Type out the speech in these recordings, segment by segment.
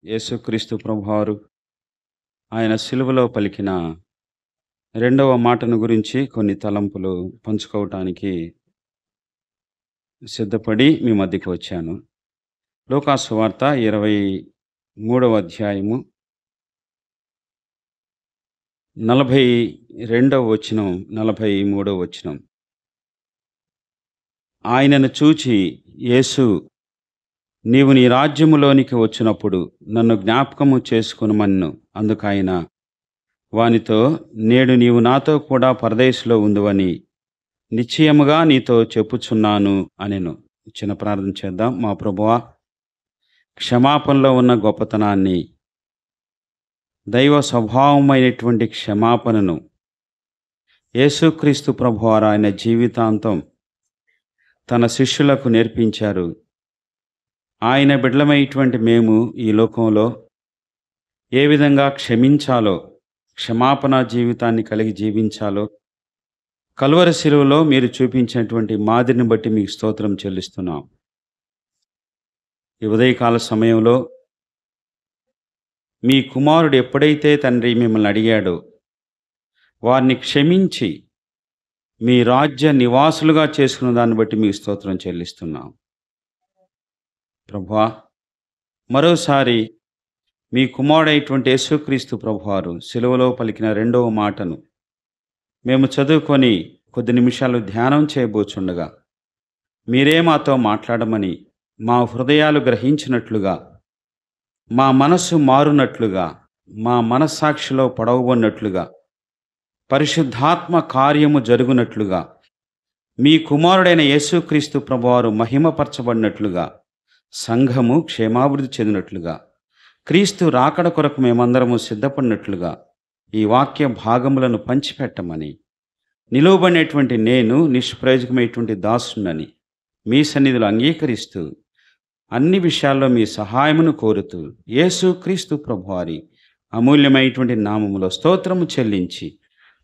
యేసుక్రీస్తు ప్రభువారు ఆయన సిలువలో పలికిన రెండవ మాటను గురించి కొన్ని తలంపులు పంచుకోవటానికి సిద్ధపడి మీ మధ్యకి వచ్చాను. లూకా సువార్త 23వ అధ్యాయము 42వ వచనం 43వ వచనం. ఆయనను చూచి యేసు, నీవు నీ రాజ్యములోనికి వచ్చినప్పుడు నన్ను జ్ఞాపకము చేసుకొనుమన్నెను. అందుకాయన వానితో, నేడు నీవు నాతో కూడా పరదేశంలో ఉందువని నిశ్చయముగా నీతో చెప్పుచున్నాను అనెను. చిన్న ప్రార్థన చేద్దాం. మా ప్రభువా, క్షమాపణలో ఉన్న గొప్పతనాన్ని, దైవ స్వభావమైనటువంటి క్షమాపణను యేసుక్రీస్తు ప్రభువారు ఆయన జీవితాంతం తన శిష్యులకు నేర్పించారు. ఆయన బిడ్డలమైనటువంటి మేము ఈ లోకంలో ఏ విధంగా క్షమించాలో, క్షమాపణ జీవితాన్ని కలిగి జీవించాలో కల్వరి శిలువలో మీరు చూపించినటువంటి మాదిరిని బట్టి మీకు స్తోత్రం చెల్లిస్తున్నాం. ఈ ఉదయకాల సమయంలో మీ కుమారుడు ఎప్పుడైతే తండ్రి మిమ్మల్ని అడిగాడో వారిని క్షమించి మీ రాజ్య నివాసులుగా చేసుకున్న దాన్ని బట్టి మీకు స్తోత్రం చెల్లిస్తున్నాం. ప్రభువా, మరోసారి మీ కుమారుడైనటువంటి యేసుక్రీస్తు ప్రభువారు సిలువలో పలికిన రెండవ మాటను మేము చదువుకొని కొద్ది నిమిషాలు ధ్యానం చేయబోచుండగా మీరే మాతో మాట్లాడమని, మా హృదయాలు గ్రహించినట్లుగా, మా మనస్సు మారునట్లుగా, మా మనస్సాక్షిలో పడవబడినట్లుగా, పరిశుద్ధాత్మ కార్యము జరుగునట్లుగా, మీ కుమారుడైన యేసుక్రీస్తు ప్రభువారు మహిమపరచబడినట్లుగా, సంఘము క్షేమాభివృద్ధి చెందినట్లుగా, క్రీస్తు రాకడ కొరకు మేమందరము సిద్ధపడినట్లుగా ఈ వాక్య భాగములను పంచిపెట్టమని, నిలువబడినటువంటి నేను నిష్ప్రయోజకమైనటువంటి దాసునని మీ సన్నిధిలో అంగీకరిస్తూ అన్ని విషయాల్లో మీ సహాయమును కోరుతూ యేసుక్రీస్తు ప్రభువారి అమూల్యమైనటువంటి నామములో స్తోత్రము చెల్లించి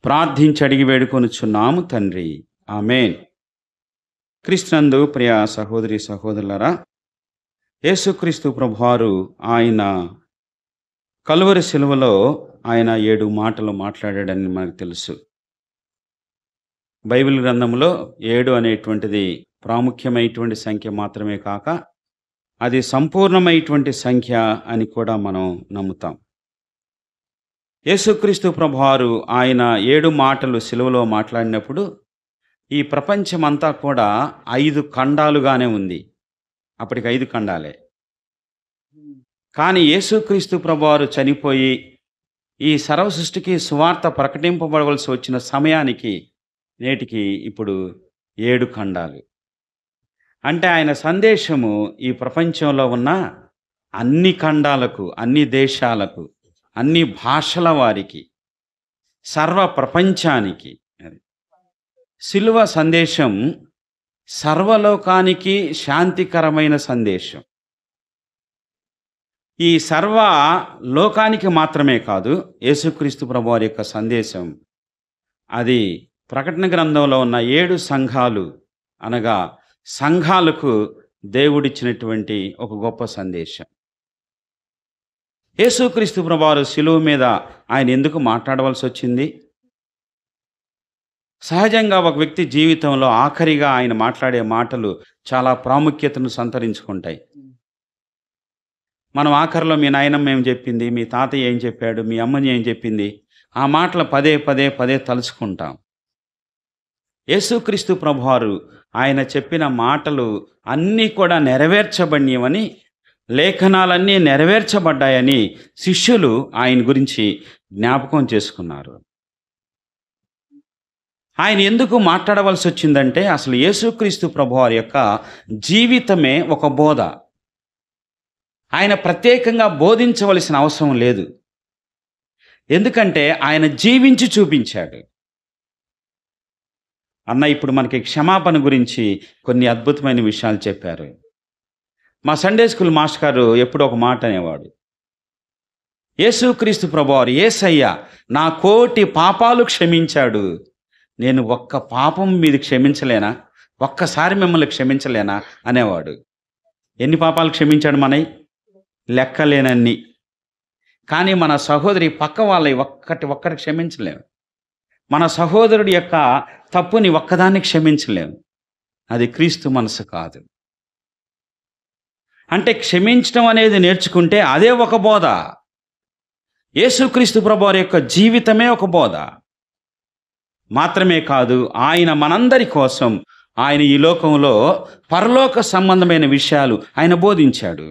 ప్రార్థించి అడిగి వేడుకొనుచున్నాము తండ్రి, ఆమేన్. క్రీస్తునందు ప్రియ సహోదరి సహోదరులారా, యేసుక్రీస్తు ప్రభువారు ఆయన కల్వరి శిలువలో ఆయన 7 మాటలు మాట్లాడాడని మనకు తెలుసు. బైబిల్ గ్రంథంలో 7 అనేటువంటిది ప్రాముఖ్యమైనటువంటి సంఖ్య మాత్రమే కాక అది సంపూర్ణమైనటువంటి సంఖ్య అని కూడా మనం నమ్ముతాం. యేసుక్రీస్తు ప్రభువారు ఆయన 7 మాటలు సిలువలో మాట్లాడినప్పుడు ఈ ప్రపంచమంతా కూడా 5 ఖండాలుగానే ఉంది. అప్పటికి 5 ఖండాలే. కానీ యేసుక్రీస్తు ప్రభువారు చనిపోయి ఈ సర్వ సృష్టికి సువార్త ప్రకటింపబడవలసి వచ్చిన సమయానికి నేటికి ఇప్పుడు 7 ఖండాలు. అంటే ఆయన సందేశము ఈ ప్రపంచంలో ఉన్న అన్ని ఖండాలకు, అన్ని దేశాలకు, అన్ని భాషల వారికి, సర్వ ప్రపంచానికి. సిలువ సందేశం సర్వలోకానికి శాంతికరమైన సందేశం. ఈ సర్వ లోకానికి మాత్రమే కాదు, యేసుక్రీస్తు ప్రభువారి యొక్క సందేశం అది ప్రకటన గ్రంథంలో ఉన్న 7 సంఘాలు అనగా సంఘాలకు దేవుడిచ్చినటువంటి ఒక గొప్ప సందేశం. యేసుక్రీస్తు ప్రభువారు సిలువ మీద ఆయన ఎందుకు మాట్లాడవలసి వచ్చింది? సహజంగా ఒక వ్యక్తి జీవితంలో ఆఖరిగా ఆయన మాట్లాడే మాటలు చాలా ప్రాముఖ్యతను సంతరించుకుంటాయి. మనం ఆఖరిలో మీ నాయనమ్మ ఏం చెప్పింది, మీ తాతయ్య ఏం చెప్పాడు, మీ అమ్మని ఏం చెప్పింది, ఆ మాటలు పదే పదే పదే తలుచుకుంటాం. యేసుక్రీస్తు ప్రభువారు ఆయన చెప్పిన మాటలు అన్నీ కూడా నెరవేర్చబడినవని, లేఖనాలన్నీ నెరవేర్చబడ్డాయని శిష్యులు ఆయన గురించి జ్ఞాపకం చేసుకున్నారు. ఆయన ఎందుకు మాట్లాడవలసి వచ్చిందంటే అసలు యేసుక్రీస్తు ప్రభువారి యొక్క జీవితమే ఒక బోధ. ఆయన ప్రత్యేకంగా బోధించవలసిన అవసరం లేదు. ఎందుకంటే ఆయన జీవించి చూపించాడు. అన్న ఇప్పుడు మనకి క్షమాపణ గురించి కొన్ని అద్భుతమైన విషయాలు చెప్పారు. మా సండే స్కూల్ మాస్టర్ గారు ఎప్పుడు ఒక మాట అనేవాడు, యేసుక్రీస్తు ప్రభువారు యేసయ్య నా కోటి పాపాలు క్షమించాడు, నేను ఒక్క పాపం మీది క్షమించలేనా, ఒక్కసారి మిమ్మల్ని క్షమించలేనా అనేవాడు. ఎన్ని పాపాలు క్షమించాడు మనవి? లెక్కలేనన్ని. కానీ మన సహోదరి పక్క వాళ్ళ ఒక్కటి క్షమించలేము. మన సహోదరుడి యొక్క తప్పుని ఒక్కదాన్ని క్షమించలేము. అది క్రీస్తు మనసు కాదు. అంటే క్షమించడం అనేది నేర్చుకుంటే అదే ఒక బోధ. యేసుక్రీస్తు ప్రభువారి యొక్క జీవితమే ఒక బోధ మాత్రమే కాదు. ఆయన మనందరి కోసం ఆయన ఈ లోకంలో పరలోక సంబంధమైన విషయాలు ఆయన బోధించాడు.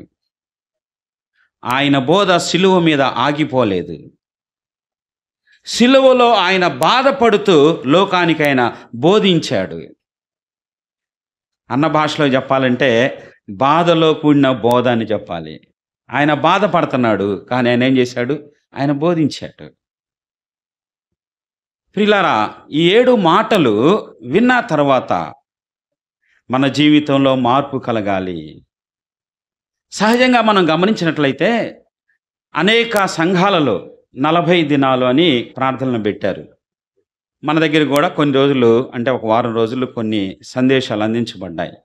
ఆయన బోధ సిలువ మీద ఆగిపోలేదు. సిలువలో ఆయన బాధపడుతూ లోకానికి ఆయన బోధించాడు. అన్న భాషలో చెప్పాలంటే బాధలో కూడిన బోధ అని చెప్పాలి. ఆయన బాధపడుతున్నాడు, కానీ ఆయన ఏం చేశాడు? ఆయన బోధించాడు. ప్రియులారా, ఈ 7 మాటలు విన్న తర్వాత మన జీవితంలో మార్పు కలగాలి. సహజంగా మనం గమనించినట్లయితే అనేక సంఘాలలో 40 దినాలు అని ప్రార్థనలు పెట్టారు. మన దగ్గర కూడా కొన్ని రోజులు, అంటే ఒక వారం రోజులు కొన్ని సందేశాలు అందించబడ్డాయి.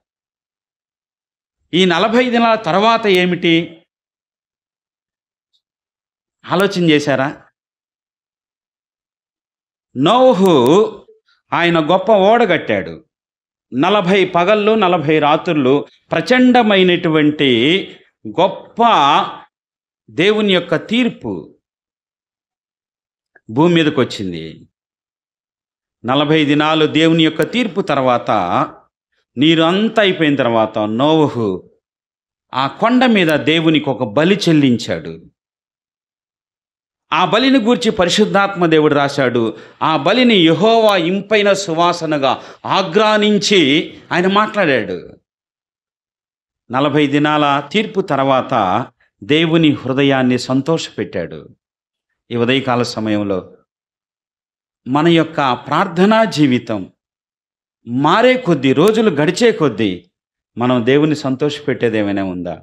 ఈ 40 దినాల తర్వాత ఏమిటి ఆలోచన చేశారా? నోవహు ఆయన గొప్ప ఓడ కట్టాడు. 40 పగళ్ళు 40 రాత్రులు ప్రచండమైనటువంటి గొప్ప దేవుని యొక్క తీర్పు భూమి మీదకి వచ్చింది. 40 దినాలు దేవుని యొక్క తీర్పు తర్వాత, నీరు అంతా అయిపోయిన తర్వాత నోవహు ఆ కొండ మీద దేవునికి ఒక బలి చెల్లించాడు. ఆ బలిని గూర్చి పరిశుద్ధాత్మ దేవుడు రాశాడు. ఆ బలిని యెహోవా ఇంపైన సువాసనగా ఆగ్రానించి ఆయన మాట్లాడాడు. 40 దినాల తీర్పు తర్వాత దేవుని హృదయాన్ని సంతోషపెట్టాడు. ఈ ఉదయకాల సమయంలో మన యొక్క ప్రార్థనా జీవితం మారే కొద్దీ, రోజులు గడిచే కొద్దీ మనం దేవుని సంతోషపెట్టేది ఏమైనా ఉందా?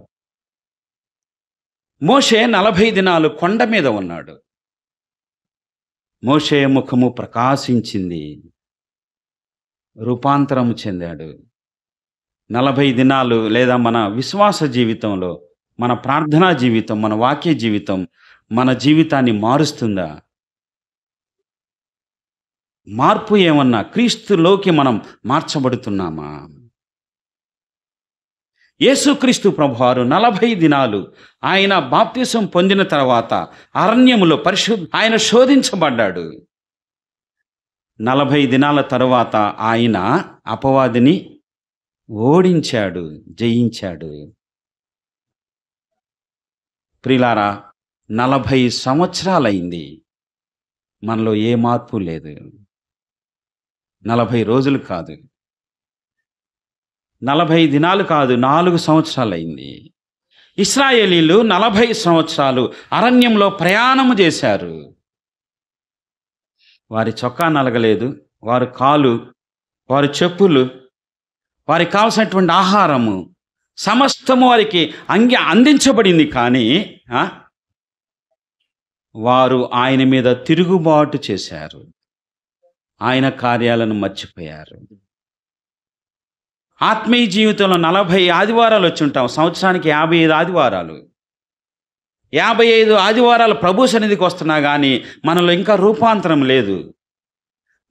మోషే 40 దినాలు కొండ మీద ఉన్నాడు. మోషే ముఖము ప్రకాశించింది, రూపాంతరం చెందాడు. 40 దినాలు లేదా మన విశ్వాస జీవితంలో, మన ప్రార్థనా జీవితం, మన వాక్య జీవితం మన జీవితాన్ని మారుస్తుందా? మార్పు ఏమన్నా క్రీస్తులోకి మనం మార్చబడుతున్నామా? యేసుక్రీస్తు ప్రభువారు 40 దినాలు ఆయన బాప్తిసం పొందిన తర్వాత అరణ్యములో ఆయన శోధించబడ్డాడు. 40 దినాల తరువాత ఆయన అపవాదిని ఓడించాడు, జయించాడు. ప్రియులారా, 40 సంవత్సరాలైంది, మనలో ఏ మార్పు లేదు. 40 రోజులు కాదు, 40 దినాలు కాదు, 4 సంవత్సరాలైంది. ఇశ్రాయేలీలు 40 సంవత్సరాలు అరణ్యంలో ప్రయాణము చేశారు. వారి చొక్కా నలగలేదు, వారి కాలు, వారి చెప్పులు, వారికి కావలసినటువంటి ఆహారము సమస్తము వారికి అందించబడింది. కానీ వారు ఆయన మీద తిరుగుబాటు చేశారు, ఆయన కార్యాలను మర్చిపోయారు. ఆత్మీయ జీవితంలో 40 ఆదివారాలు వచ్చి ఉంటాం. సంవత్సరానికి 55 ఆదివారాలు. 55 ఆదివారాలు ప్రభు సన్నిధికి వస్తున్నా కానీ మనలో ఇంకా రూపాంతరం లేదు.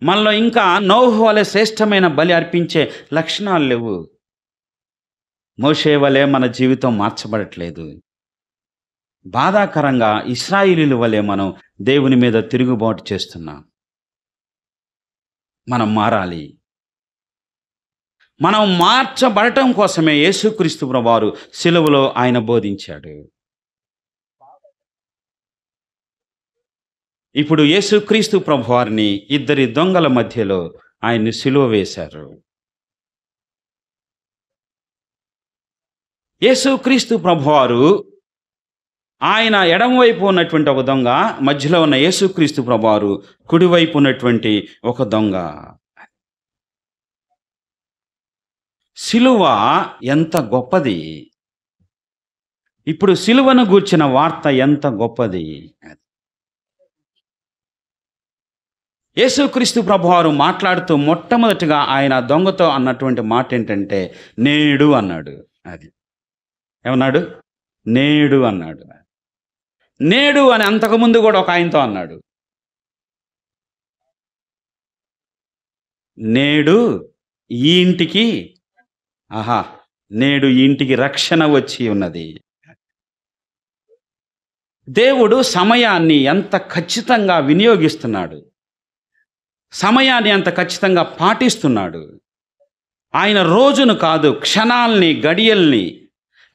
మనలో ఇంకా నోహు వలె శ్రేష్టమైన బలి అర్పించే లక్షణాలు లేవు. మోషే వలె మన జీవితం మార్చబడట్లేదు. బాధాకరంగా ఇశ్రాయేలీయుల వలె మనం దేవుని మీద తిరుగుబాటు చేస్తున్నాం. మనం మారాలి. మనం మార్చబడటం కోసమే యేసుక్రీస్తు ప్రభువారు సిలువలో ఆయన బోధించాడు. ఇప్పుడు యేసుక్రీస్తు ప్రభువారిని 2 దొంగల మధ్యలో ఆయన్ని సిలువ వేశారు. యేసుక్రీస్తు ప్రభువారు ఆయన ఎడమవైపు ఉన్నటువంటి ఒక దొంగ, మధ్యలో ఉన్న యేసుక్రీస్తు ప్రభువారు కుడివైపు ఉన్నటువంటి ఒక దొంగ. సిలువ ఎంత గొప్పది! ఇప్పుడు సిలువను గూర్చిన వార్త ఎంత గొప్పది! యేసుక్రీస్తు ప్రభువారు మాట్లాడుతూ మొట్టమొదటిగా ఆయన దొంగతో అన్నటువంటి మాట ఏంటంటే నేడు అన్నాడు. అది ఏమన్నాడు? నేడు అన్నాడు. నేడు అని అంతకుముందు కూడా ఒక ఆయనతో అన్నాడు. నేడు ఈ ఇంటికి ఆహా! నేడు ఈ ఇంటికి రక్షణ వచ్చి ఉన్నది. దేవుడు సమయాన్ని ఎంత ఖచ్చితంగా వినియోగిస్తున్నాడు. సమయాన్ని ఎంత ఖచ్చితంగా పాటిస్తున్నాడు. ఆయన రోజును కాదు, క్షణాల్ని, గడియల్ని,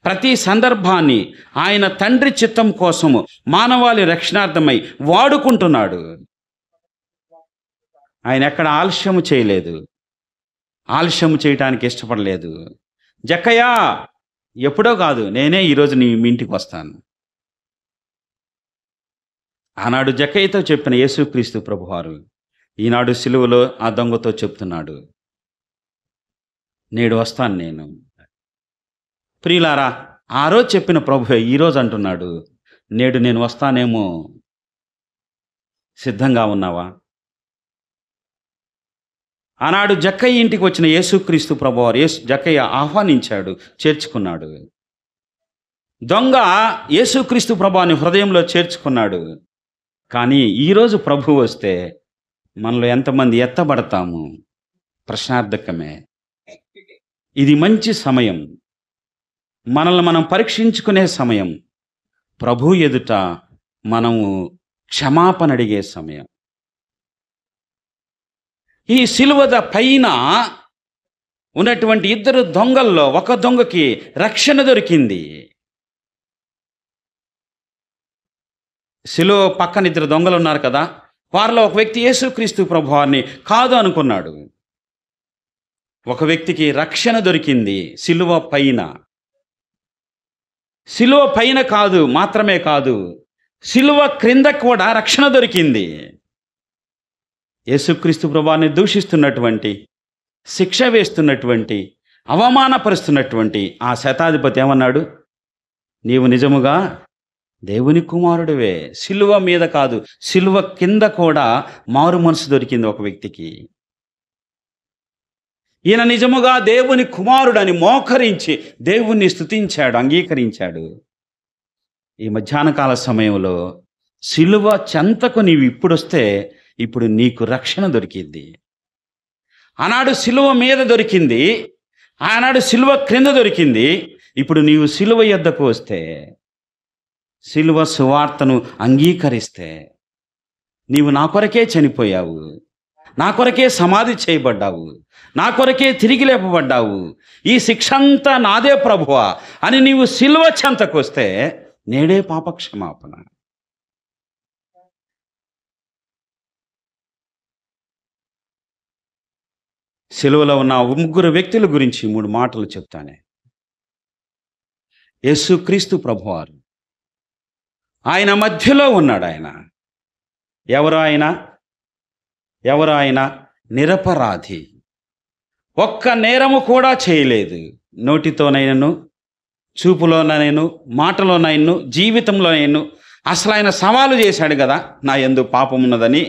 ప్రతి సందర్భాన్ని ఆయన తండ్రి చిత్తం కోసము మానవాళి రక్షణార్థమై వాడుకుంటున్నాడు. ఆయన ఎక్కడ ఆలస్యము చేయలేదు. ఆలస్యము చేయటానికి ఇష్టపడలేదు. జక్కయ్య, ఎప్పుడో కాదు, నేనే ఈరోజు మీ ఇంటికి వస్తాను. ఆనాడు జక్కయ్యతో చెప్పిన యేసుక్రీస్తు ప్రభువారు ఈనాడు సిలువలో ఆ దొంగతో చెప్తున్నాడు, నేడు వస్తాను నేను. ప్రియులారా, ఆ రోజు చెప్పిన ప్రభువే ఈరోజు అంటున్నాడు, నేడు నేను వస్తానేమో, సిద్ధంగా ఉన్నావా? ఆనాడు జక్కయ్య ఇంటికి వచ్చిన యేసుక్రీస్తు ప్రభువారు జక్కయ్య ఆహ్వానించాడు, చేర్చుకున్నాడు. దొంగ యేసుక్రీస్తు ప్రభువాని హృదయంలో చేర్చుకున్నాడు. కానీ ఈరోజు ప్రభు వస్తే మనలో ఎంతమంది ఎత్తబడతాము? ప్రశ్నార్థకమే. ఇది మంచి సమయం, మనల్ని మనం పరీక్షించుకునే సమయం, ప్రభు ఎదుట మనము క్షమాపణ అడిగే సమయం. ఈ సిలువద పైన ఉన్నటువంటి ఇద్దరు దొంగల్లో ఒక దొంగకి రక్షణ దొరికింది. సిలువ పక్కన ఇద్దరు దొంగలు ఉన్నారు కదా, వారిలో ఒక వ్యక్తి యేసుక్రీస్తు ప్రభువారిని కాదు అనుకున్నాడు. ఒక వ్యక్తికి రక్షణ దొరికింది సిలువ పైన. సిలువ పైన కాదు మాత్రమే కాదు, సిలువ క్రింద కూడా రక్షణ దొరికింది. యేసుక్రీస్తు ప్రభువారిని దూషిస్తున్నటువంటి, శిక్ష వేస్తున్నటువంటి, అవమానపరుస్తున్నటువంటి ఆ శతాధిపతి ఏమన్నాడు? నీవు నిజముగా దేవుని కుమారుడివే. సిలువ మీద కాదు, సిలువ కింద కూడా మారు మనసు దొరికింది ఒక వ్యక్తికి. ఈయన నిజముగా దేవుని కుమారుడని మోకరించి దేవుణ్ణి స్తుతించాడు, అంగీకరించాడు. ఈ మధ్యాహ్నకాల సమయంలో సిలువ చెంతకు నీవు ఇప్పుడొస్తే ఇప్పుడు నీకు రక్షణ దొరికింది. ఆనాడు సిలువ మీద దొరికింది, ఆనాడు సిలువ క్రింద దొరికింది. ఇప్పుడు నీవు సిలువ యొద్దకు వస్తే, సిలువ సువార్తను అంగీకరిస్తే, నీవు నా కొరకే చనిపోయావు, నా కొరకే సమాధి చేయబడ్డావు, నా కొరకే తిరిగి లేపబడ్డావు, ఈ శిక్ష అంతా నాదే ప్రభువా అని నీవు సిలువ చెంతకు వస్తే నేడే పాపక్షమాపణ. సిలువలో ఉన్న ముగ్గురు వ్యక్తుల గురించి 3 మాటలు చెప్తానే. యేసుక్రీస్తు ప్రభువారు ఆయన మధ్యలో ఉన్నాడు. ఆయన ఎవరు? ఆయన నిరపరాధి, ఒక్క నేరము కూడా చేయలేదు. నోటితోనైనను, చూపులోనైను, మాటలోనైను, జీవితంలోనైను అసలు ఆయన సవాలు చేశాడు కదా, నా యందు పాపం ఉన్నదని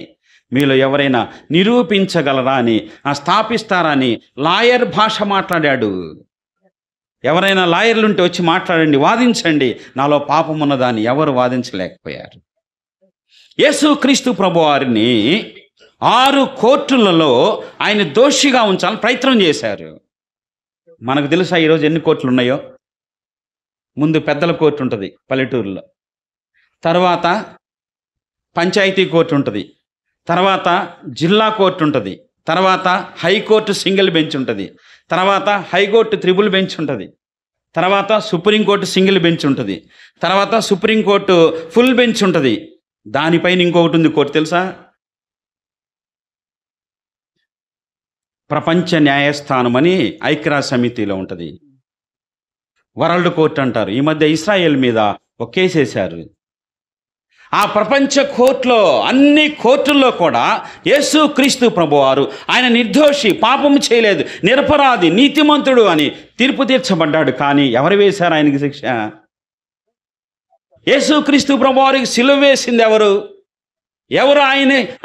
మీలో ఎవరైనా నిరూపించగలరా అని, స్థాపిస్తారా అని లాయర్ భాష మాట్లాడాడు. ఎవరైనా లాయర్లు ఉంటే వచ్చి మాట్లాడండి, వాదించండి, నాలో పాపం ఉన్నదా అని ఎవరు వాదించలేకపోయారు. యేసుక్రీస్తు ప్రభువారిని 6 కోర్టులలో ఆయన దోషిగా ఉంచాలని ప్రయత్నం చేశారు. మనకు తెలుసా ఈరోజు ఎన్ని కోర్టులు ఉన్నాయో? ముందు పెద్దల కోర్టు ఉంటుంది పల్లెటూరులో, తర్వాత పంచాయతీ కోర్టు ఉంటుంది, తర్వాత జిల్లా కోర్టు ఉంటుంది, తర్వాత హైకోర్టు సింగిల్ బెంచ్ ఉంటుంది, తర్వాత హైకోర్టు త్రిబుల్ బెంచ్ ఉంటుంది, తర్వాత సుప్రీంకోర్టు సింగిల్ బెంచ్ ఉంటుంది, తర్వాత సుప్రీంకోర్టు ఫుల్ బెంచ్ ఉంటుంది. దానిపైన ఇంకొకటి ఉంది కోర్టు తెలుసా? ప్రపంచ న్యాయస్థానం అని ఐక్యరాజ్య సమితిలో ఉంటుంది. వరల్డ్ కోర్టు అంటారు. ఈ మధ్య ఇస్రాయేల్ మీద ఒక కేసు వేశారు. ఆ ప్రపంచ కోర్టులో, అన్ని కోర్టుల్లో కూడా యేసుక్రీస్తు ప్రభువారు ఆయన నిర్దోషి, పాపం చేయలేదు, నిరపరాధి, నీతిమంతుడు అని తీర్పు తీర్చబడ్డాడు. కానీ ఎవరు వేశారు ఆయనకి శిక్ష? యేసుక్రీస్తు ప్రభువారికి సిలువ వేసింది ఎవరు?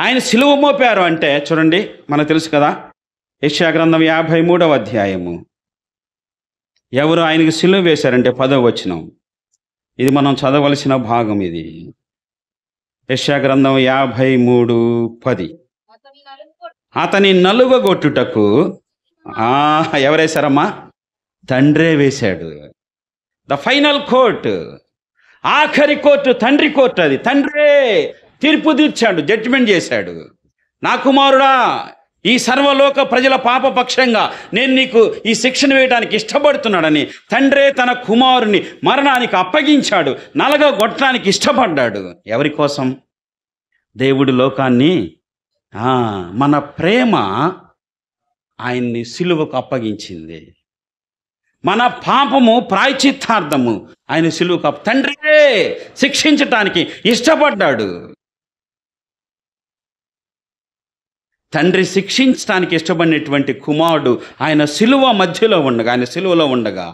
ఆయన సిలువ మోపారు అంటే చూడండి, మనకు తెలుసు కదా, యెషయా గ్రంథం 53వ అధ్యాయము. ఎవరు ఆయనకి సిలువ వేశారంటే 10వ వచనం. ఇది మనం చదవలసిన భాగం. ఇది యెషయా గ్రంథం 53:10. అతని నలుగగొట్టుటకు ఎవరేశారమ్మా? తండ్రే వేశాడు. ద ఫైనల్ కోర్ట్, ఆఖరి కోర్టు తండ్రి కోర్టు. అది తండ్రే తీర్పు తీర్చాడు, జడ్జిమెంట్ చేశాడు. నా కుమారుడా, ఈ సర్వలోక ప్రజల పాపపక్షంగా నేను నీకు ఈ శిక్షణ వేయడానికి ఇష్టపడుతున్నాడని తండ్రే తన కుమారుని మరణానికి అప్పగించాడు, నలగగొట్టడానికి ఇష్టపడ్డాడు. ఎవరి కోసం? దేవుడు లోకాన్ని, మన ప్రేమ ఆయన్ని సిలువకు అప్పగించింది. మన పాపము ప్రాయశ్చిత్తార్థము ఆయన సిలువకు తండ్రే శిక్షించటానికి ఇష్టపడ్డాడు. తండ్రి శిక్షించడానికి ఇష్టపడినటువంటి కుమారుడు ఆయన సిలువలో ఉండగా,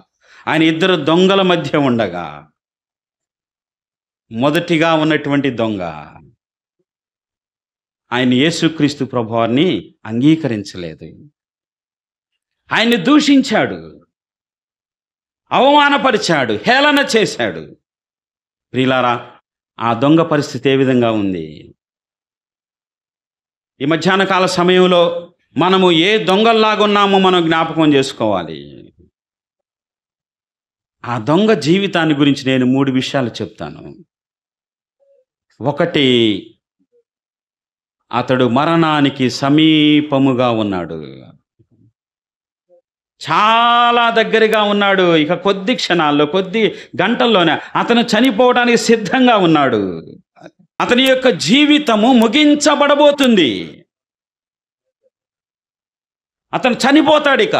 ఆయన ఇద్దరు దొంగల మధ్య ఉండగా, మొదటిగా ఉన్నటువంటి దొంగ ఆయన యేసుక్రీస్తు ప్రభువారిని అంగీకరించలేదు. ఆయన్ని దూషించాడు, అవమానపరిచాడు, హేళన చేశాడు. ప్రియులారా, ఆ దొంగ పరిస్థితి ఏ విధంగా ఉంది? ఈ మధ్యాహ్న కాల సమయంలో మనము ఏ దొంగల్లాగున్నామో మనం జ్ఞాపకం చేసుకోవాలి. ఆ దొంగ జీవితాన్ని గురించి నేను 3 విషయాలు చెప్తాను. ఒకటి, అతడు మరణానికి సమీపముగా ఉన్నాడు, చాలా దగ్గరగా ఉన్నాడు. ఇక కొద్ది క్షణాల్లో, కొద్ది గంటల్లోనే అతను చనిపోవడానికి సిద్ధంగా ఉన్నాడు. అతని యొక్క జీవితము ముగించబడబోతుంది. అతను చనిపోతాడు. ఇక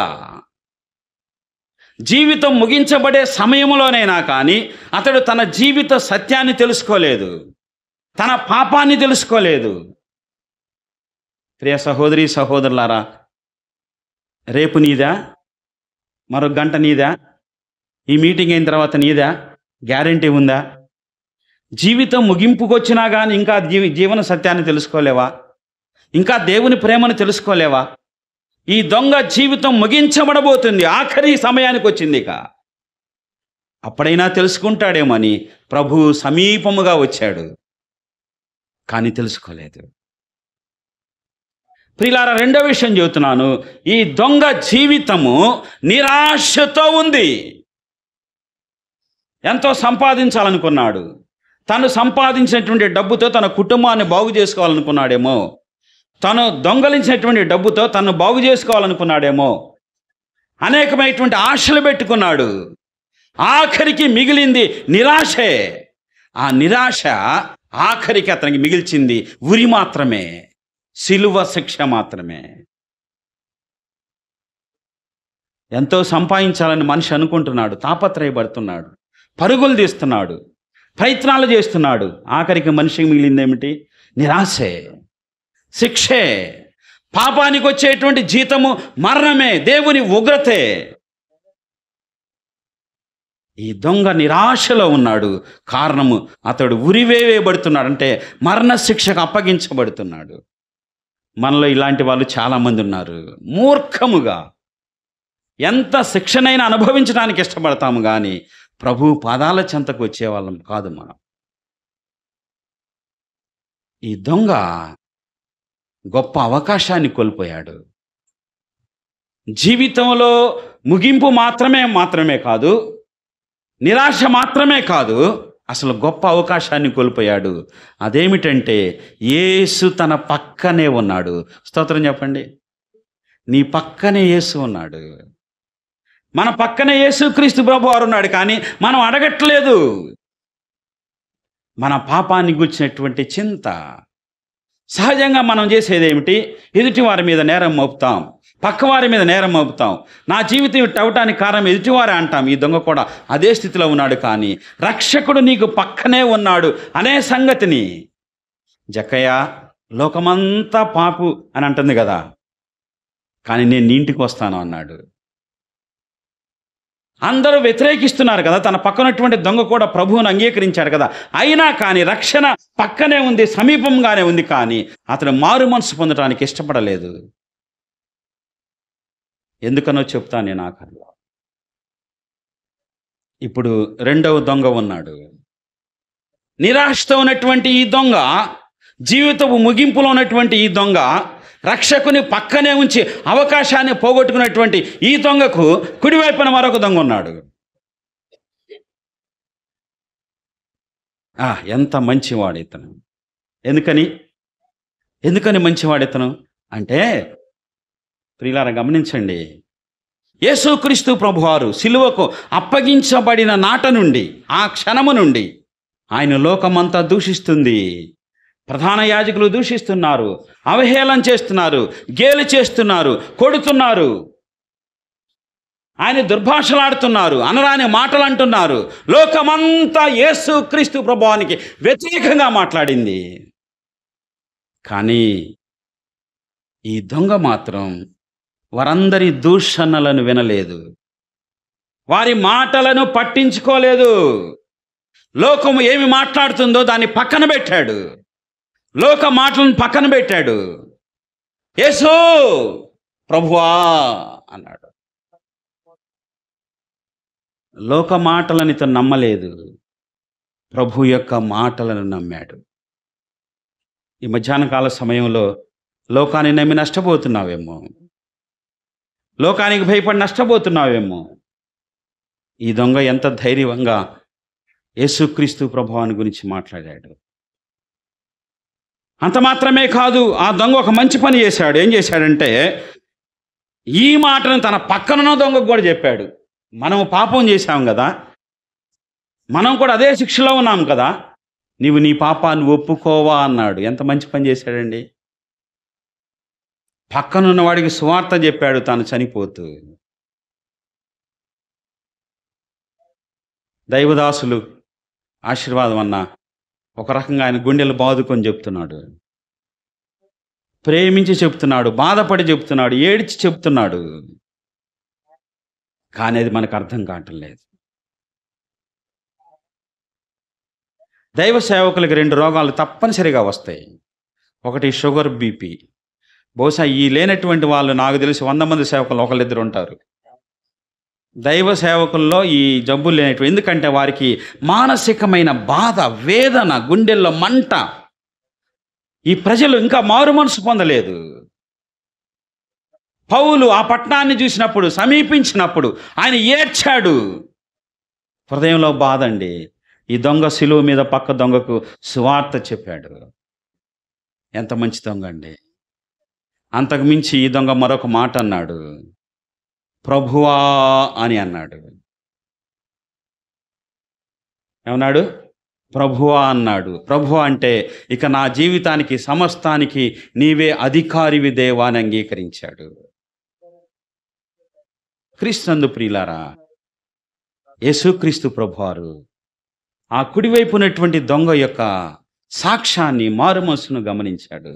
జీవితం ముగించబడే సమయంలోనైనా కానీ అతడు తన జీవిత సత్యాన్ని తెలుసుకోలేదు, తన పాపాన్ని తెలుసుకోలేదు. ప్రియ సహోదరి సహోదరులారా, రేపు నీదా? మరో గంట నీదా? ఈ మీటింగ్ అయిన తర్వాత నీదా? గ్యారెంటీ ఉందా? జీవితం ముగింపుకొచ్చినా కానీ ఇంకా జీవన సత్యాన్ని తెలుసుకోలేవా? ఇంకా దేవుని ప్రేమను తెలుసుకోలేవా? ఈ దొంగ జీవితం ముగించబడబోతుంది, ఆఖరి సమయానికి వచ్చింది. ఇక అప్పుడైనా తెలుసుకుంటాడేమని ప్రభు సమీపముగా వచ్చాడు, కానీ తెలుసుకోలేదు. ప్రియులారా, రెండో విషయం చెబుతున్నాను. ఈ దొంగ జీవితము నిరాశతో ఉంది. ఎంతో సంపాదించాలనుకున్నాడు. తను సంపాదించినటువంటి డబ్బుతో తన కుటుంబాన్ని బాగు చేసుకోవాలనుకున్నాడేమో, తను దొంగలించినటువంటి డబ్బుతో తను బాగు చేసుకోవాలనుకున్నాడేమో, అనేకమైనటువంటి ఆశలు పెట్టుకున్నాడు. ఆఖరికి మిగిలింది నిరాశే. ఆ నిరాశ ఆఖరికి అతనికి మిగిల్చింది ఉరి మాత్రమే, సిలువ శిక్ష మాత్రమే. ఎంతో సంపాదించాలని మనిషి అనుకుంటున్నాడు, తాపత్రయపడుతున్నాడు, పరుగులు తీస్తున్నాడు, ప్రయత్నాలు చేస్తున్నాడు. ఆఖరికి మనిషికి మిగిలింది ఏమిటి? నిరాశే, శిక్షే. పాపానికి వచ్చేటువంటి జీతము మరణమే, దేవుని ఉగ్రతే. ఈ దొంగ నిరాశలో ఉన్నాడు. కారణము, అతడు ఉరివేయబడుతున్నాడు, అంటే మరణ శిక్షకు అప్పగించబడుతున్నాడు. మనలో ఇలాంటి వాళ్ళు చాలామంది ఉన్నారు. మూర్ఖముగా ఎంత శిక్షనైనా అనుభవించడానికి ఇష్టపడతాము, కానీ ప్రభు పాదాల చెంతకు వచ్చేవాళ్ళం కాదు మనం. ఈ దొంగ గొప్ప అవకాశాన్ని కోల్పోయాడు. జీవితంలో ముగింపు మాత్రమే కాదు, నిరాశ మాత్రమే కాదు, అసలు గొప్ప అవకాశాన్ని కోల్పోయాడు. అదేమిటంటే యేసు తన పక్కనే ఉన్నాడు. స్తోత్రం చెప్పండి. నీ పక్కనే యేసు ఉన్నాడు. మన పక్కనే యేసుక్రీస్తు ప్రభువారు ఉన్నాడు, కానీ మనం అడగట్లేదు. మన పాపాన్ని గుర్చినటువంటి చింత. సహజంగా మనం చేసేది ఏమిటి? ఎదుటి వారి మీద నేరం మోపుతాం, పక్కవారి మీద నేరం మోపుతాం. నా జీవితం ఇటు అవటానికి కారణం ఎదుటివారే అంటాం. ఈ దొంగ కూడా అదే స్థితిలో ఉన్నాడు. కానీ రక్షకుడు నీకు పక్కనే ఉన్నాడు అనే సంగతిని, జక్కయ్య లోకమంతా పాపు అని అంటుంది కదా, కానీ నేను నీ ఇంటికి వస్తాను అన్నాడు. అందరూ వ్యతిరేకిస్తున్నారు కదా, తన పక్కనటువంటి దొంగ కూడా ప్రభువును అంగీకరించాడు కదా, అయినా కానీ రక్షణ పక్కనే ఉంది, సమీపంగానే ఉంది. కానీ అతను మారు మనసు పొందడానికి ఇష్టపడలేదు. ఎందుకనో చెప్తాను నేను ఆఖరిలో. ఇప్పుడు రెండవ దొంగ ఉన్నాడు. నిరాశతో ఉన్నటువంటి ఈ దొంగ, జీవితపు ముగింపులో ఉన్నటువంటి ఈ దొంగ, రక్షకుని పక్కనే ఉంచి అవకాశాన్ని పోగొట్టుకున్నటువంటి ఈ దొంగకు కుడివైపున మరొక దొంగ ఉన్నాడు. ఎంత మంచివాడు ఇతను! ఎందుకని మంచివాడు ఇతను అంటే, ప్రియులారా గమనించండి, యేసుక్రీస్తు ప్రభువారు సిలువకు అప్పగించబడిన నాట నుండి, ఆ క్షణము నుండి ఆయన లోకమంతా దూషిస్తుంది. ప్రధాన యాజకులు దూషిస్తున్నారు, అవహేళన చేస్తున్నారు, గేలి చేస్తున్నారు, కొడుతున్నారు, ఆయన దుర్భాషలాడుతున్నారు, అనరాని మాటలు అంటున్నారు. లోకమంతా యేసుక్రీస్తు ప్రభువానికి వ్యతిరేకంగా మాట్లాడింది. కానీ ఈ దొంగ మాత్రం వారందరి దూషణలను వినలేదు, వారి మాటలను పట్టించుకోలేదు. లోకము ఏమి మాట్లాడుతుందో దాన్ని పక్కన పెట్టాడు, లోక మాటలను పక్కన పెట్టాడు. యేసు ప్రభువా అన్నాడు. లోక మాటలను ఇతను నమ్మలేదు, ప్రభు యొక్క మాటలను నమ్మాడు. ఈ మధ్యాహ్న కాల సమయంలో లోకాన్ని నమ్మి నష్టపోతున్నావేమో, లోకానికి భయపడి నష్టపోతున్నావేమో. ఈ దొంగ ఎంత ధైర్యంగా యేసుక్రీస్తు ప్రభువాని గురించి మాట్లాడాడు. అంత మాత్రమే కాదు, ఆ దొంగ ఒక మంచి పని చేశాడు. ఏం చేశాడంటే, ఈ మాటను తన పక్కనున్న దొంగకు కూడా చెప్పాడు. మనం పాపం చేశాం కదా, మనం కూడా అదే శిక్షలో ఉన్నాం కదా, నీవు నీ పాపాన్ని ఒప్పుకోవా అన్నాడు. ఎంత మంచి పని చేశాడండి! పక్కనున్న వాడికి సువార్త చెప్పాడు తాను చనిపోతూ. దైవదాసులు ఆశీర్వాదం అన్న ఒక రకంగా ఆయన గుండెలు బాదుకొని చెప్తున్నాడు, ప్రేమించి చెప్తున్నాడు, బాధపడి చెప్తున్నాడు, ఏడ్చి చెప్తున్నాడు. కానీ అది మనకు అర్థం కావటం లేదు. దైవ సేవకులకి 2 రోగాలు తప్పనిసరిగా వస్తాయి. ఒకటి షుగర్, బీపీ. బహుశా ఈ లేనటువంటి వాళ్ళు నాకు తెలిసి 100 మంది సేవకులు ఒకళ్ళిద్దరు ఉంటారు. దైవ సేవకుల్లో ఈ జబ్బులు లేనటువంటి, ఎందుకంటే వారికి మానసికమైన బాధ, వేదన, గుండెల్లో మంట. ఈ ప్రజలు ఇంకా మారు మనసు పొందలేదు. పౌలు ఆ పట్టణాన్ని చూసినప్పుడు, సమీపించినప్పుడు ఆయన ఏడ్చాడు. హృదయంలో బాధ అండి. ఈ దొంగ సిలువ మీద పక్క దొంగకు సువార్త చెప్పాడు. ఎంత మంచి దొంగ అండి! అంతకు మించి ఈ దొంగ మరొక మాట అన్నాడు, ప్రభువా అని అన్నాడు. ఏమన్నాడు? ప్రభువా అన్నాడు. ప్రభువా అంటే ఇక నా జీవితానికి, సమస్తానికి నీవే అధికారివి దేవా అని అంగీకరించాడు. క్రీస్తునందు ప్రియులారా, యేసుక్రీస్తు ప్రభువారు ఆ కుడివైపు ఉన్నటువంటి దొంగ యొక్క సాక్ష్యాన్ని, మారుమనసును గమనించాడు.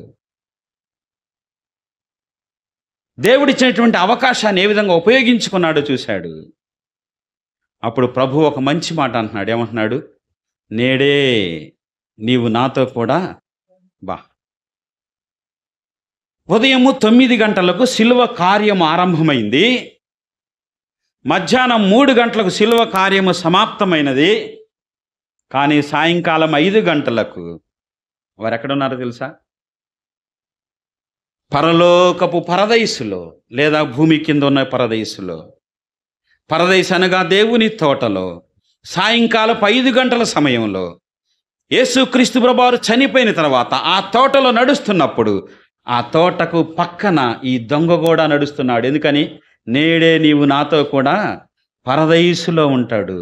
దేవుడిచ్చినటువంటి అవకాశాన్ని ఏ విధంగా ఉపయోగించుకున్నాడో చూశాడు. అప్పుడు ప్రభు ఒక మంచి మాట అంటున్నాడు. ఏమంటున్నాడు? నేడే నీవు నాతో కూడా బా. ఉదయము 9 గంటలకు సిలువ కార్యము ఆరంభమైంది. మధ్యాహ్నం 3 గంటలకు సిలువ కార్యము సమాప్తమైనది. కానీ సాయంకాలం 5 గంటలకు వారు ఎక్కడున్నారో తెలుసా? పరలోకపు పరదైసులో, లేదా భూమి కింద ఉన్న పరదైసులో. పరదైసు అనగా దేవుని తోటలో సాయంకాలపు 5 గంటల సమయంలో యేసుక్రీస్తు ప్రభువారు చనిపోయిన తర్వాత ఆ తోటలో నడుస్తున్నప్పుడు ఆ తోటకు పక్కన ఈ దొంగ కూడా నడుస్తున్నాడు. ఎందుకని? నేడే నీవు నాతో కూడా పరదైసులో ఉంటాడు.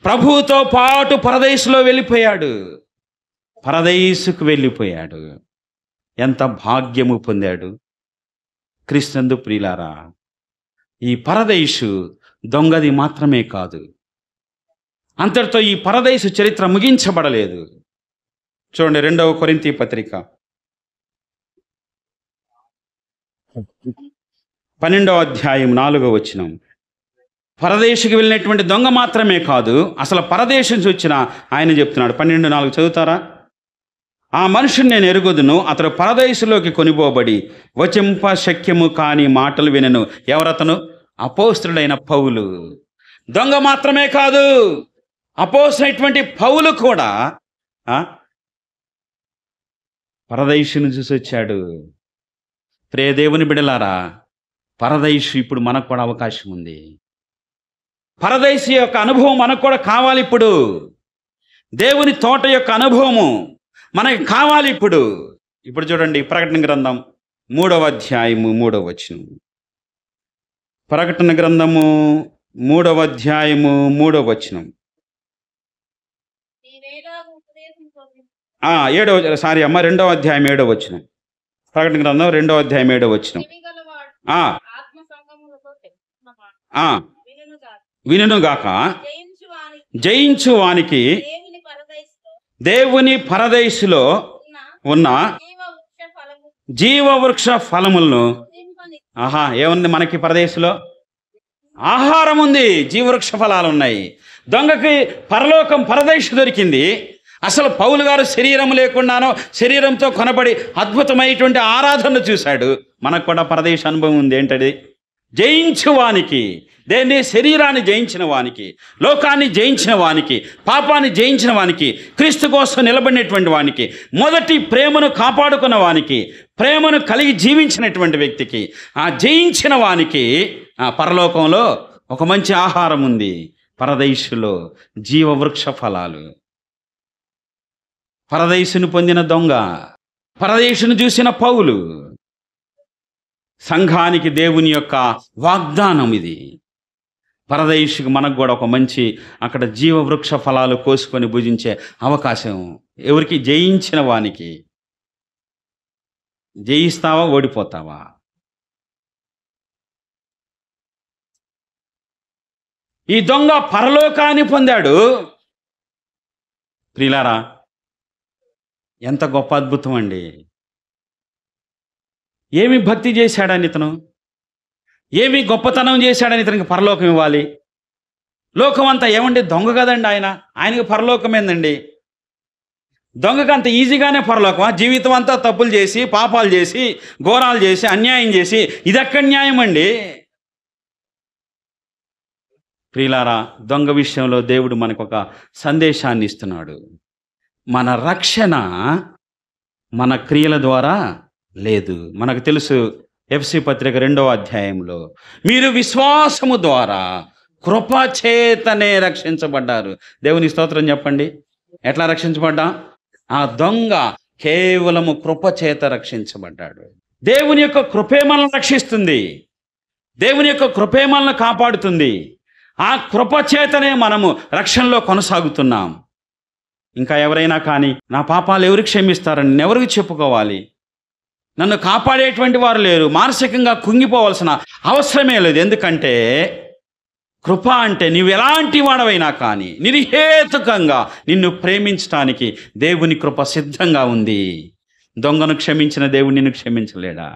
ప్రభువుతో పాటు పరదైసులో వెళ్ళిపోయాడు, పరదైసుకు వెళ్ళిపోయాడు. ఎంత భాగ్యము పొందాడు క్రీస్తునందు ప్రియులారా. ఈ పరదైసు దొంగది మాత్రమే కాదు. అంతటితో ఈ పరదైసు చరిత్ర ముగించబడలేదు. చూడండి 2వ కొరింథీ పత్రిక 12వ అధ్యాయం 4వ వచనం. పరదేశికి వెళ్ళినటువంటి దొంగ మాత్రమే కాదు, అసలు పరదేశం నుంచి వచ్చిన ఆయన చెప్తున్నాడు. 12:4 చదువుతారా? ఆ మనుషుని నేను ఎరుగుదును, అతడు పరదేశంలోకి కొనిపోబడి వచింప శక్యము కాని మాటలు వినెను. ఎవరతను? అపోస్తలుడైన పౌలు. దొంగ మాత్రమే కాదు, అపోస్తలుడైనటువంటి పౌలు కూడా ఆ, పరదైసుని చూసి వచ్చాడు. ప్రియ దేవుని బిడ్డలారా, పరదైసు ఇప్పుడు మనకు కూడా అవకాశం ఉంది. పరదైసు యొక్క అనుభవం మనకు కూడా కావాలి ఇప్పుడు. దేవుని తోట యొక్క అనుభవము మనకి కావాలి ఇప్పుడు. ఇప్పుడు చూడండి, ప్రకటన గ్రంథం 3వ అధ్యాయము 3వ వచనం. ప్రకటన గ్రంథము 3వ అధ్యాయము 3వ వచనం. 2వ అధ్యాయం 7వ వచనం. ప్రకటన గ్రంథం 2వ అధ్యాయం 7వ వచనం. వినుగాక, జయించు వానికి దేవుని పరదైసులో ఉన్న జీవవృక్ష ఫలములను. ఏముంది మనకి పరదేశంలో? ఆహారం ఉంది, జీవవృక్ష ఫలాలు ఉన్నాయి. దొంగకి పరలోకం పరదేశం దొరికింది. అసలు పౌలు గారు శరీరం లేకుండానో శరీరంతో కొనబడి అద్భుతమైనటువంటి ఆరాధన చూశాడు. మనకు కూడా పరదేశ అనుభవం ఉంది. ఏంటది? జయించు వానికి, దేన్ని? శరీరాన్ని జయించిన వానికి, లోకాన్ని జయించిన వానికి, పాపాన్ని జయించిన వానికి, క్రీస్తు కోసం నిలబడినటువంటి వానికి, మొదటి ప్రేమను కాపాడుకున్న వానికి, ప్రేమను కలిగి జీవించినటువంటి వ్యక్తికి, ఆ జయించిన వానికి ఆ పరలోకంలో ఒక మంచి ఆహారం ఉంది. పరదైసులో జీవవృక్ష ఫలాలు. పరదైసును పొందిన దొంగ, పరదైసును చూసిన పౌలు, సంఘానికి దేవుని యొక్క వాగ్దానం ఇది. పరదైసుకు మనకు కూడా ఒక మంచి అక్కడ జీవవృక్ష ఫలాలు కోసుకొని భుజించే అవకాశం. ఎవరికి? జయించిన వానికి. జయిస్తావా, ఓడిపోతావా? ఈ దొంగ పరలోకాన్ని పొందాడు. ప్రియులారా, ఎంత గొప్ప అద్భుతం అండి! ఏమి భక్తి చేశాడని ఇతను, ఏమి గొప్పతనం చేశాడని ఇతనికి పరలోకం ఇవ్వాలి? లోకం అంతా ఏమండి? దొంగ కదండి ఆయనకి పరలోకం ఏందండి? దొంగకి అంత ఈజీగానే పరలోకమా? జీవితం అంతా తప్పులు చేసి, పాపాలు చేసి, ఘోరాలు చేసి, అన్యాయం చేసి, ఇదెక్కడ న్యాయం అండి? ప్రియులారా, దొంగ విషయంలో దేవుడు మనకు ఒక సందేశాన్ని ఇస్తున్నాడు. మన రక్షణ మన క్రియల ద్వారా లేదు. మనకు తెలుసు, ఎఫ్ఎస్సీ పత్రిక 2వ అధ్యాయంలో మీరు విశ్వాసము ద్వారా కృపచేతనే రక్షించబడ్డారు. దేవుని స్తోత్రం చెప్పండి. ఎట్లా రక్షించబడ్డా? ఆ దొంగ కేవలము కృపచేత రక్షించబడ్డాడు. దేవుని యొక్క కృపే మనల్ని రక్షిస్తుంది. దేవుని యొక్క కృపే మనల్ని కాపాడుతుంది. ఆ కృపచేతనే మనము రక్షణలో కొనసాగుతున్నాం. ఇంకా ఎవరైనా కానీ నా పాపాలు ఎవరికి క్షమిస్తారని నేను ఎవరికి చెప్పుకోవాలి? నన్ను కాపాడేటువంటి వారు లేరు. మానసికంగా కుంగిపోవాల్సిన అవసరమే లేదు. ఎందుకంటే కృప అంటే నీవు ఎలాంటి వాడవైనా కానీ నిర్హేతుకంగా నిన్ను ప్రేమించడానికి దేవుని కృప సిద్ధంగా ఉంది. దొంగను క్షమించిన దేవుడు నిన్ను క్షమించలేడా?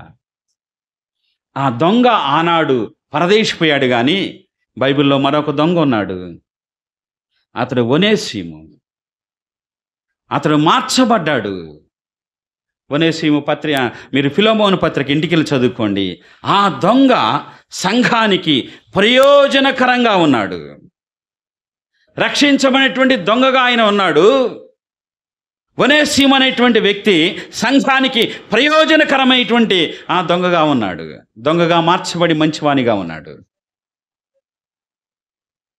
ఆ దొంగ ఆనాడు పరదేశిపోయాడు. కానీ బైబిల్లో మరొక దొంగ ఉన్నాడు. అతడు ఒనేసిము. అతడు మార్చబడ్డాడు. ఒనేసిము పత్రిక, మీరు ఫిలమోను పత్రిక ఇంటికి చదువుకోండి. ఆ దొంగ సంఘానికి ప్రయోజనకరంగా ఉన్నాడు. రక్షించబడినటువంటి దొంగగా ఆయన ఉన్నాడు. ఒనేసిము అనేటువంటి వ్యక్తి సంఘానికి ప్రయోజనకరమైనటువంటి ఆ దొంగగా ఉన్నాడు. దొంగగా మార్చబడి మంచివానిగా ఉన్నాడు.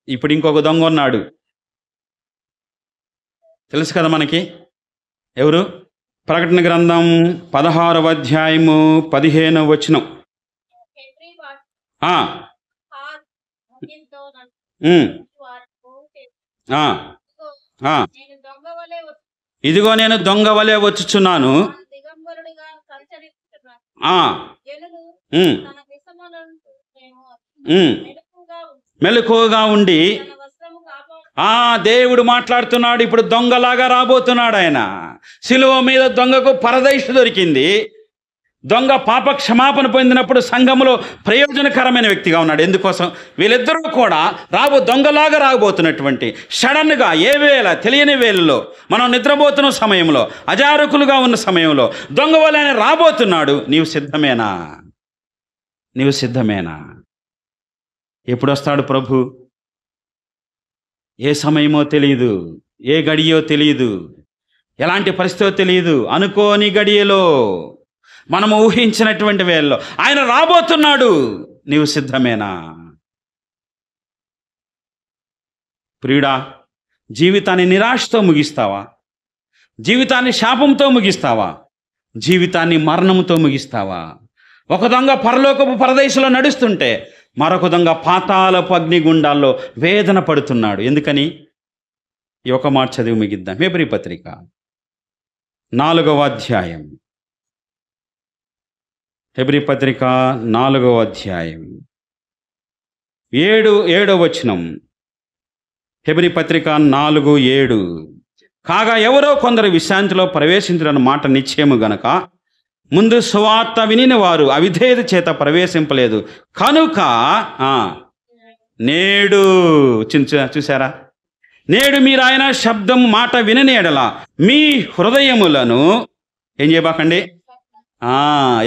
ఇప్పుడు ఇంకొక దొంగ ఉన్నాడు. తెలుసు కదా మనకి ఎవరు? ప్రకటన గ్రంథం 16వ అధ్యాయము 15వ వచనం. ఇదిగో నేను దొంగ వలె వచ్చుచున్నాను. మెలకువగా ఉండి. దేవుడు మాట్లాడుతున్నాడు. ఇప్పుడు దొంగలాగా రాబోతున్నాడు ఆయన. సిలువ మీద దొంగకు పరదైసు దొరికింది. దొంగ పాప క్షమాపణ పొందినప్పుడు సంఘములో ప్రయోజనకరమైన వ్యక్తిగా ఉన్నాడు. ఎందుకోసం? వీళ్ళిద్దరూ కూడా దొంగలాగా రాబోతున్నటువంటి సడన్గా ఏ వేళ తెలియని వేళలో, మనం నిద్రపోతున్న సమయంలో, అజారకులుగా ఉన్న సమయంలో దొంగ వలె రాబోతున్నాడు. నీవు సిద్ధమేనా? నీవు సిద్ధమేనా? ఎప్పుడు వస్తాడు ప్రభు? ఏ సమయమో తెలియదు, ఏ గడియో తెలియదు, ఎలాంటి పరిస్థితో తెలియదు. అనుకోని గడియలో, మనము ఊహించినటువంటి వేళలో ఆయన రాబోతున్నాడు. నీవు సిద్ధమేనా? ప్రియుడా, జీవితాన్ని నిరాశతో ముగిస్తావా? జీవితాన్ని శాపంతో ముగిస్తావా? జీవితాన్ని మరణంతో ముగిస్తావా? ఒక దొంగ పరలోకపు పరదేశంలో నడుస్తుంటే మరొక దొంగ పాతాళపు అగ్నిగుండాల్లో వేదన పడుతున్నాడు. ఎందుకని? ఈ ఒక మాట చదివి ముగిద్దాం. హెబ్రీ పత్రిక 4వ అధ్యాయం. హెబ్రీ పత్రిక 4వ అధ్యాయం 7వ వచనం. హెబ్రీ పత్రిక 4:7. కాగా ఎవరో కొందరు విశ్రాంతిలో ప్రవేశించిన మాట నిశ్చయము గనక ముందు సువార్త వినిన వారు అవిధేయత చేత ప్రవేశింపలేదు కనుక నేడు చూసారా, నేడు మీరు ఆయన శబ్దం మాట వినని ఎడల మీ హృదయములను ఏం చేయబాకండి.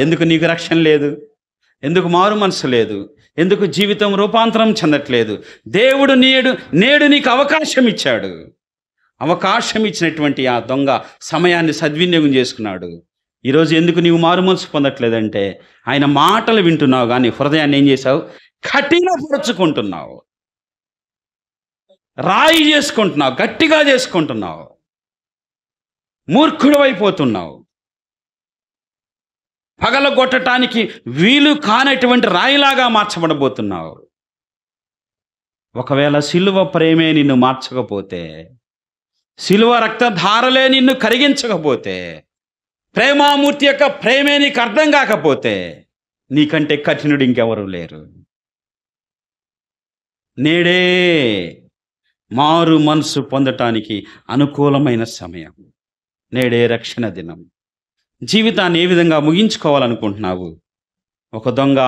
ఎందుకు నీకు రక్షణ లేదు? ఎందుకు మారు మనసు లేదు? ఎందుకు జీవితం రూపాంతరం చెందట్లేదు? దేవుడు నేడు నీకు అవకాశం ఇచ్చాడు. అవకాశం ఇచ్చినటువంటి ఆ దొంగ సమయాన్ని సద్వినియోగం చేసుకున్నాడు. ఈరోజు ఎందుకు నీవు మారు మనసు పొందట్లేదంటే ఆయన మాటలు వింటున్నావు, కానీ హృదయాన్ని ఏం చేసావు? కఠినపరుచుకుంటున్నావు, రాయి చేసుకుంటున్నావు, గట్టిగా చేసుకుంటున్నావు, మూర్ఖుడు అయిపోతున్నావు. పగలగొట్టడానికి వీలు కానటువంటి రాయిలాగా మార్చబడబోతున్నావు. ఒకవేళ సిలువ ప్రేమే నిన్ను మార్చకపోతే, సిలువ రక్తధారలే నిన్ను కరిగించకపోతే, ప్రేమామూర్తి యొక్క ప్రేమే నీకు అర్థం కాకపోతే, నీకంటే కఠినుడు ఇంకెవరూ లేరు. నేడే మారు మనసు పొందటానికి అనుకూలమైన సమయం. నేడే రక్షణ దినం. జీవితాన్ని ఏ విధంగా ముగించుకోవాలనుకుంటున్నావు? ఒక దొంగ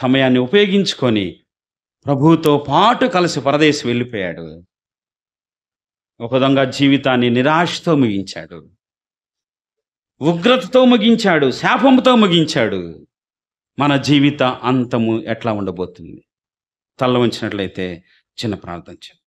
సమయాన్ని ఉపయోగించుకొని ప్రభువుతో పాటు కలిసి పరదేశం వెళ్ళిపోయాడు. ఒక దొంగ జీవితాన్ని నిరాశతో ముగించాడు, ఉగ్రతతో ముగించాడు, శాపంతో ముగించాడు. మన జీవిత అంతము ఎట్లా ఉండబోతుంది? తల్ల వంచినట్లయితే చిన్న ప్రార్థన చేద్దాం.